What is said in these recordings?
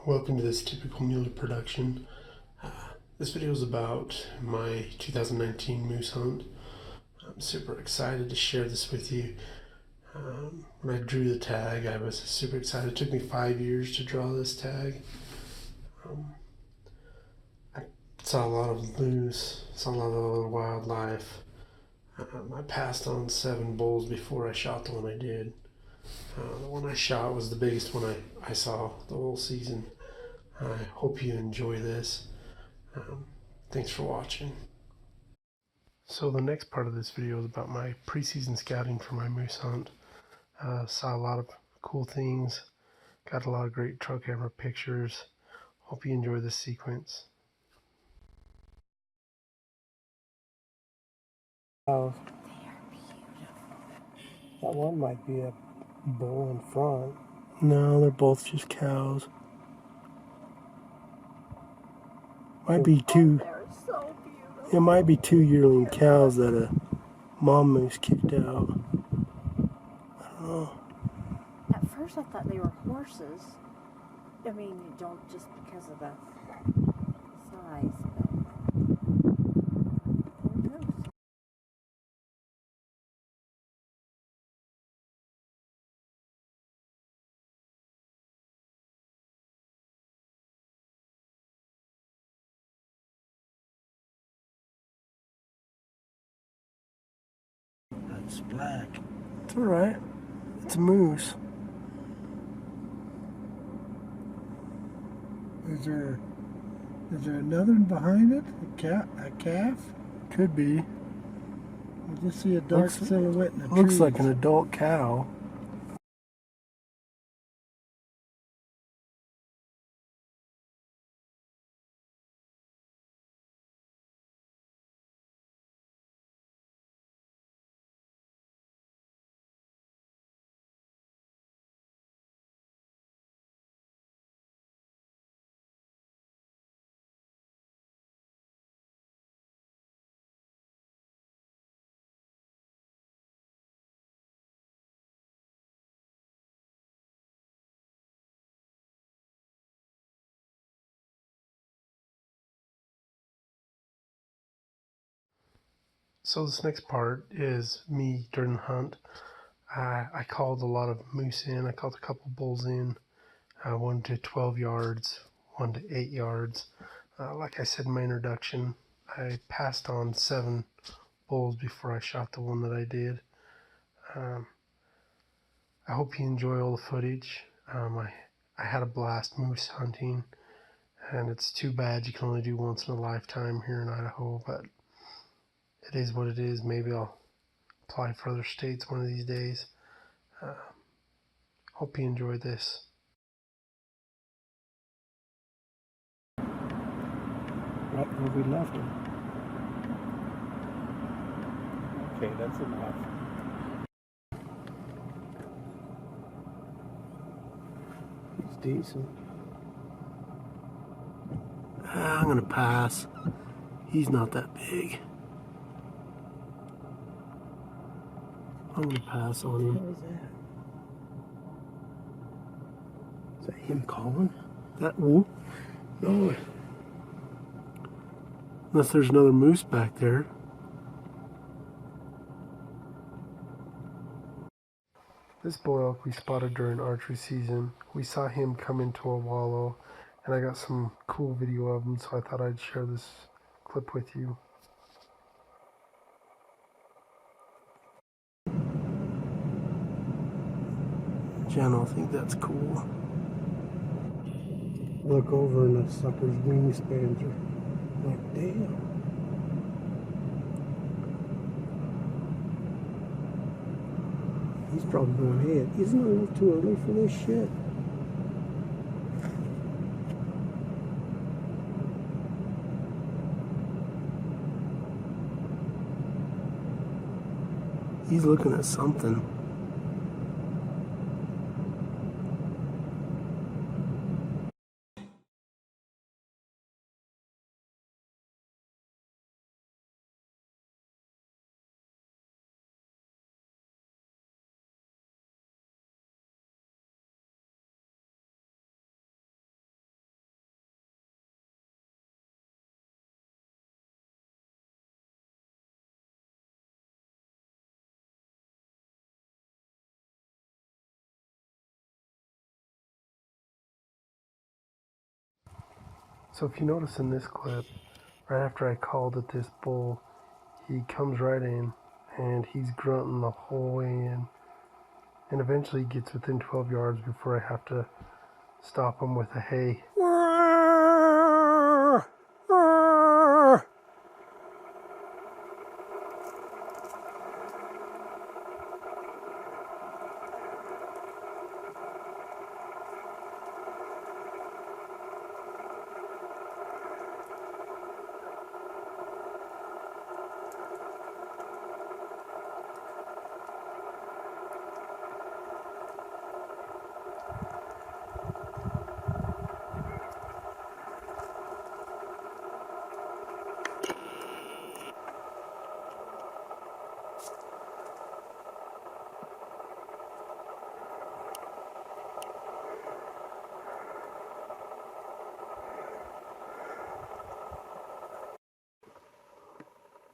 welcome to this typical muley production. This video is about my 2019 moose hunt. I'm super excited to share this with you. When I drew the tag, I was super excited. It took me 5 years to draw this tag. I saw a lot of moose, saw a lot of other wildlife. I passed on 7 bulls before I shot the one I did. The one I shot was the biggest one I saw the whole season. I hope you enjoy this. Thanks for watching. So the next part of this video is about my preseason scouting for my moose hunt. Saw a lot of cool things, got a lot of great trail camera pictures. Hope you enjoy this sequence. That one might be a bull in front. No, they're both just cows. Might be two. They're so beautiful. It might be 2 yearling cows that a mom moose kicked out. I don't know. At first I thought they were horses. I mean, you don't just because of the size, but who knows? That's black. It's alright. It's a moose. Is there another one behind it? A calf? Could be. I just see a dark silhouette in the trees. Looks like an adult cow. So this next part is me during the hunt. I called a lot of moose in. I called a couple bulls in, 1 to 12 yards, 1 to 8 yards. Like I said in my introduction, I passed on 7 bulls before I shot the one that I did. I hope you enjoy all the footage. I had a blast moose hunting, and it's too bad you can only do once in a lifetime here in Idaho, but it is what it is. Maybe I'll apply for other states one of these days. Hope you enjoy this. Right where we left him. Okay, that's enough. He's decent. I'm gonna pass. He's not that big. I'm gonna pass on him. What is that? Is that him calling? That wolf? No. Unless there's another moose back there. This bull elk we spotted during archery season. We saw him come into a wallow, and I got some cool video of him, so I thought I'd share this clip with you. Jen, I think that's cool. Look over and the sucker's wingspans are like, damn. He's probably going, hey, isn't it a little too early for this shit? He's looking at something. So if you notice in this clip, right after I called at this bull, he comes right in and he's grunting the whole way in, and eventually gets within 12 yards before I have to stop him with a hey.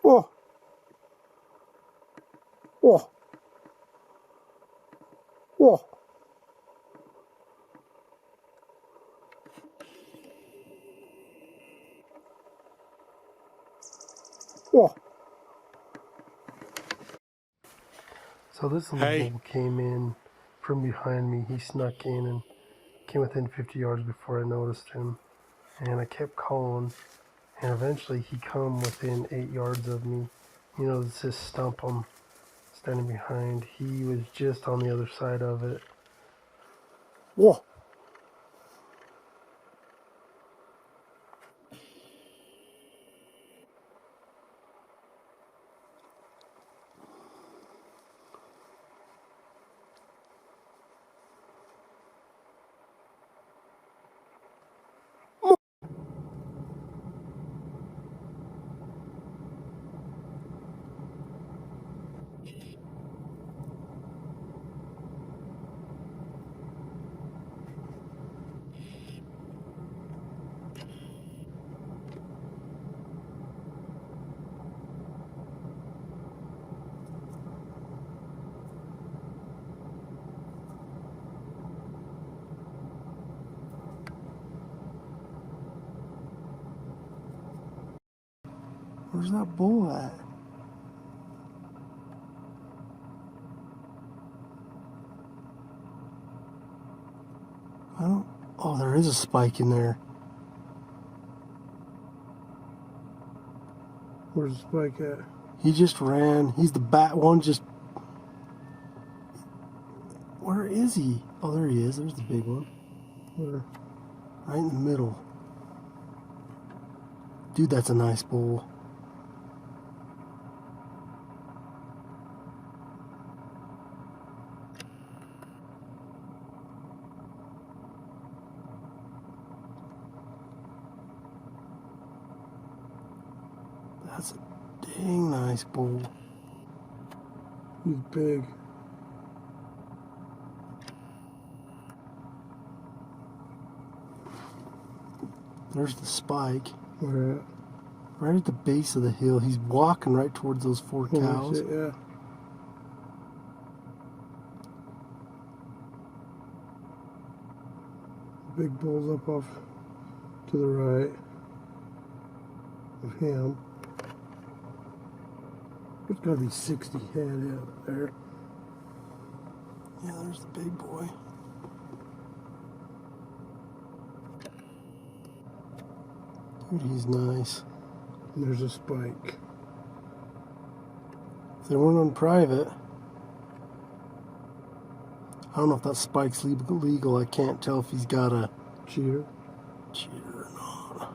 Oh, oh, oh. Oh. So this little bull came in from behind me. He snuck in and came within 50 yards before I noticed him. And I kept calling, and eventually he come within 8 yards of me. You know, it's this stump I'm standing behind. He was just on the other side of it. Whoa. Where's that bull at? I don't... Oh, there is a spike in there. Where's the spike at? He just ran. He's the bat one just... Where is he? Oh, there he is. There's the big one. Where? Right in the middle. Dude, that's a nice bull. That's a dang nice bull. He's big. There's the spike. Where at? Right at the base of the hill. He's walking right towards those 4 cows. Yeah. Big bull's up off to the right of him. There's got to be 60 head out there. Yeah, there's the big boy. Dude, he's nice. And there's a spike. If they weren't on private, I don't know if that spike's legal. I can't tell if he's got a cheater or not.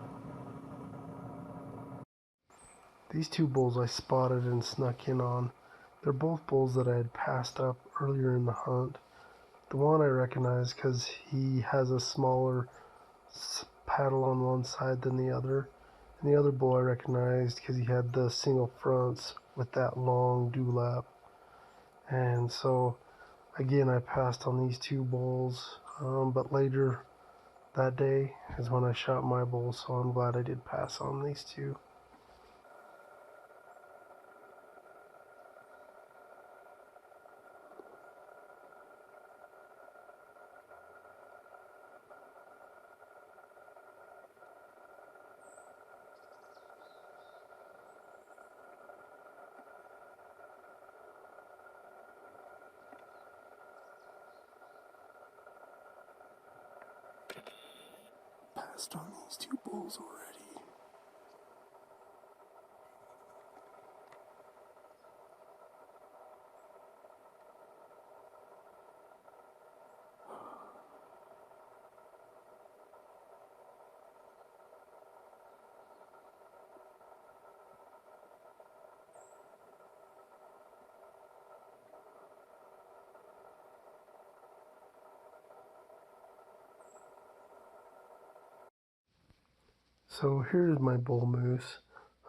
These 2 bulls I spotted and snuck in on. They're both bulls that I had passed up earlier in the hunt. The one I recognize because he has a smaller paddle on one side than the other. And the other bull I recognized because he had the single fronts with that long dewlap. And so, again, I passed on these 2 bulls. But later that day is when I shot my bull, so I'm glad I did pass on these 2. passed on these two bulls already. So here's my bull moose.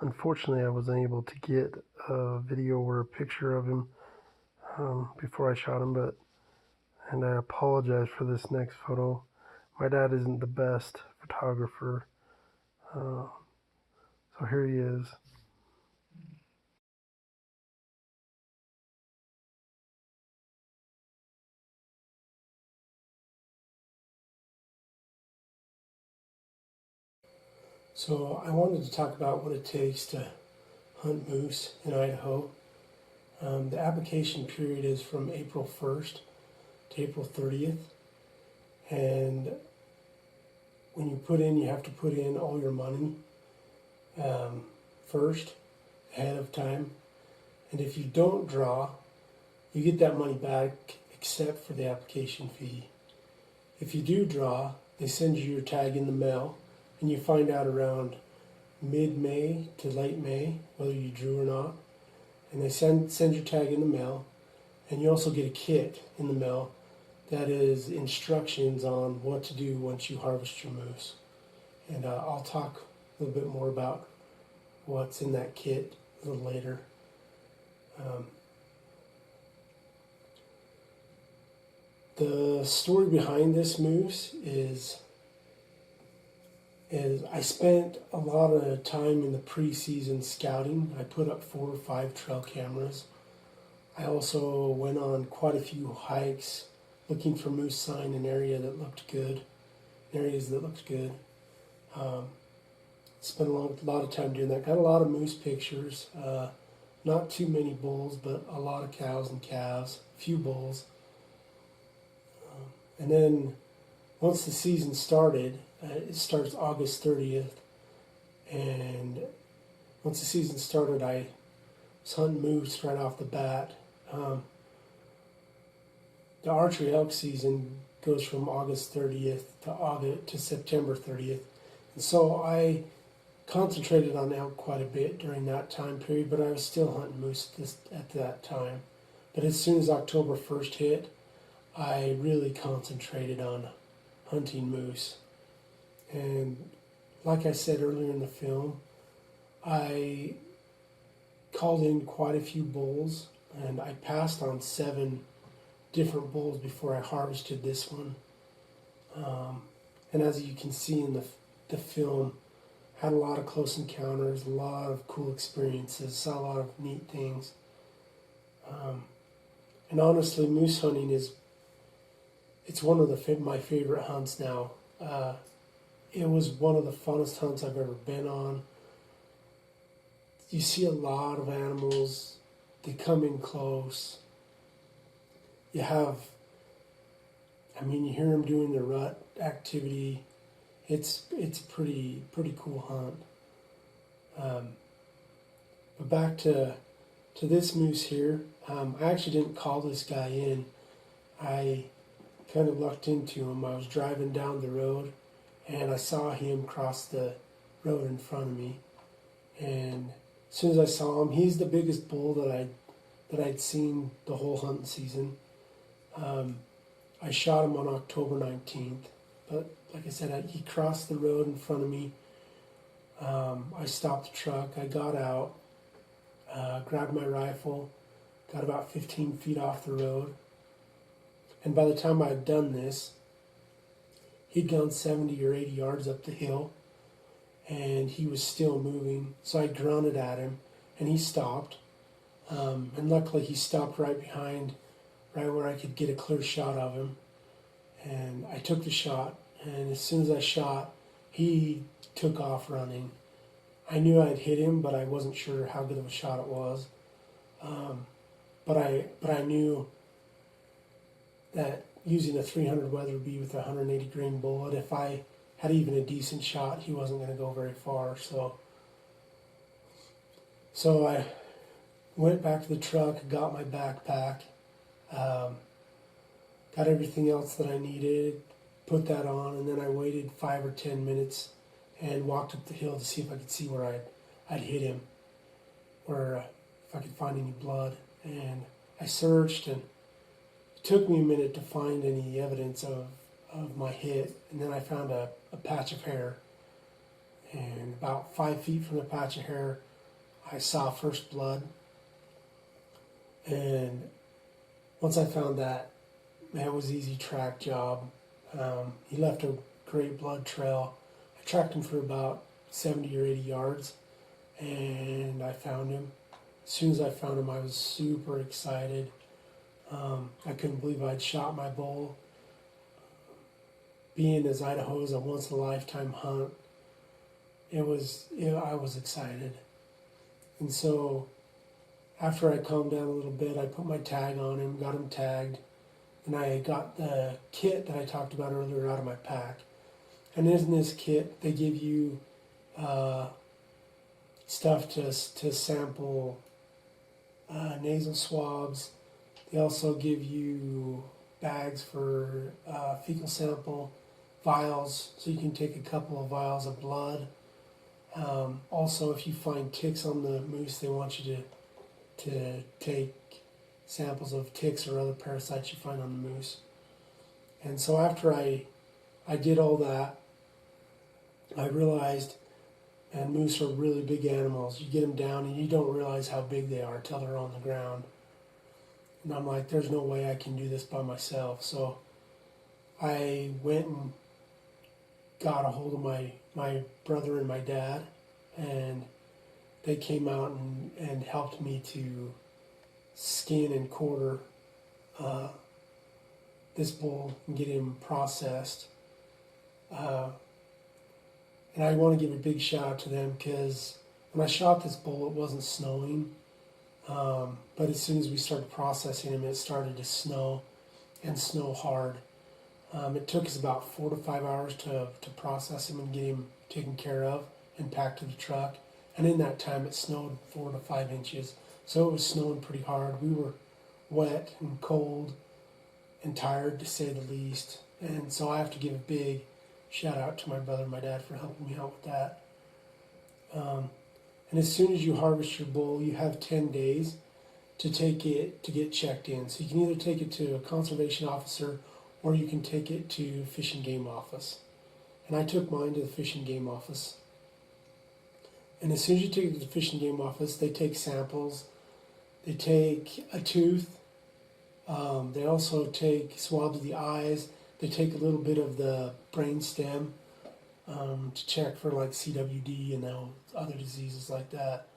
Unfortunately, I wasn't able to get a video or a picture of him before I shot him, and I apologize for this next photo. My dad isn't the best photographer, so here he is. So I wanted to talk about what it takes to hunt moose in Idaho. The application period is from April 1st to April 30th. And when you have to put in all your money first, ahead of time. And if you don't draw, you get that money back except for the application fee. If you do draw, they send you your tag in the mail, and you find out around mid-May to late May whether you drew or not. And they send your tag in the mail, and you also get a kit in the mail that is instructions on what to do once you harvest your moose. And I'll talk a little bit more about what's in that kit a little later. The story behind this moose is I spent a lot of time in the preseason scouting. I put up 4 or 5 trail cameras. I also went on quite a few hikes looking for moose sign in areas that looked good. Spent a lot of time doing that. Got a lot of moose pictures. Not too many bulls, but a lot of cows and calves. A few bulls. And then once the season started, it starts August 30th. And once the season started, I was hunting moose right off the bat. The archery elk season goes from August 30th to September 30th. And so I concentrated on elk quite a bit during that time period, but I was still hunting moose at that time. But as soon as October 1st hit, I really concentrated on hunting moose. And like I said earlier in the film, I called in quite a few bulls, and I passed on 7 different bulls before I harvested this one. And as you can see in the film, had a lot of close encounters, a lot of cool experiences, saw a lot of neat things. And honestly, moose hunting it's one of my favorite hunts now. It was one of the funnest hunts I've ever been on. You see a lot of animals. They come in close. You hear them doing their rut activity. It's a pretty cool hunt. But back to this moose here. I actually didn't call this guy in. I kind of lucked into him. I was driving down the road, and I saw him cross the road in front of me. And as soon as I saw him, he's the biggest bull that I'd seen the whole hunting season. I shot him on October 19th, but like I said, he crossed the road in front of me. I stopped the truck. I got out, grabbed my rifle, got about 15 feet off the road. And by the time I had done this, he'd gone 70 or 80 yards up the hill, and he was still moving. So I grunted at him, and he stopped. And luckily he stopped right where I could get a clear shot of him. And I took the shot, and as soon as I shot, he took off running. I knew I'd hit him, but I wasn't sure how good of a shot it was. But I knew that using a 300 Weatherby with a 180 grain bullet, if I had even a decent shot, he wasn't going to go very far. So I went back to the truck, got my backpack, got everything else that I needed, put that on, and then I waited 5 or 10 minutes and walked up the hill to see if I could see where I'd hit him, or if I could find any blood. And I searched, and it took me a minute to find any evidence of my hit, and then I found a patch of hair. And about 5 feet from the patch of hair, I saw first blood. And once I found that, man, it was an easy track job. He left a great blood trail. I tracked him for about 70 or 80 yards, and I found him. As soon as I found him, I was super excited. I couldn't believe I'd shot my bull. Being as Idaho is a once-in-a-lifetime hunt, I was excited. And so after I calmed down a little bit, I put my tag on him, got him tagged, and I got the kit that I talked about earlier out of my pack. And in this kit, they give you stuff to sample nasal swabs. They also give you bags for fecal sample, vials, so you can take a couple of vials of blood. Also, if you find ticks on the moose, they want you to take samples of ticks or other parasites you find on the moose. And so after I did all that, I realized, and moose are really big animals. You get them down and you don't realize how big they are until they're on the ground. And I'm like, there's no way I can do this by myself. So I went and got a hold of my brother and my dad, and they came out and helped me to skin and quarter this bull and get him processed. And I want to give a big shout out to them, because when I shot this bull, it wasn't snowing. But as soon as we started processing him, it started to snow, and snow hard. It took us about 4 to 5 hours to process him and get him taken care of and packed to the truck. And in that time, it snowed 4 to 5 inches. So it was snowing pretty hard. We were wet and cold and tired, to say the least. And so I have to give a big shout out to my brother and my dad for helping me out with that. And as soon as you harvest your bull, you have 10 days to take it to get checked in. So you can either take it to a conservation officer, or you can take it to Fish and Game office. And I took mine to the Fish and Game office. And as soon as you take it to the Fish and Game office, they take samples. They take a tooth. They also take swabs of the eyes. They take a little bit of the brain stem to check for like CWD and other diseases like that.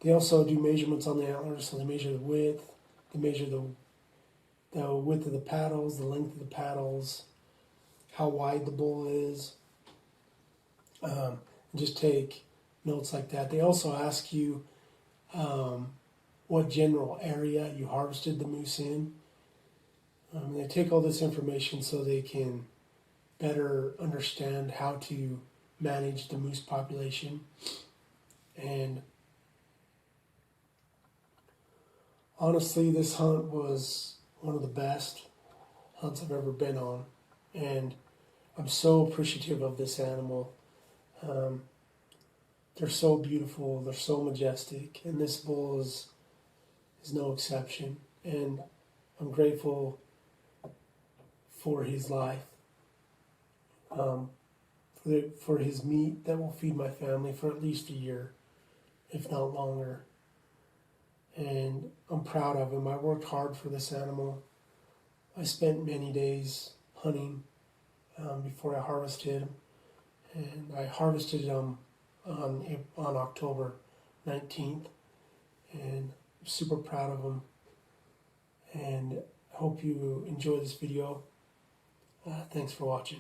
They also do measurements on the antlers, so they measure the width. They measure the width of the paddles, the length of the paddles, how wide the bull is. And just take notes like that. They also ask you what general area you harvested the moose in. They take all this information so they can better understand how to manage the moose population. And honestly, this hunt was one of the best hunts I've ever been on, and I'm so appreciative of this animal. They're so beautiful, they're so majestic, and this bull is no exception. And I'm grateful for his life, for his meat that will feed my family for at least a year, if not longer. And I'm proud of him. I worked hard for this animal. I spent many days hunting before I harvested him, and I harvested him on October 19th, and I'm super proud of him. And I hope you enjoy this video. Thanks for watching.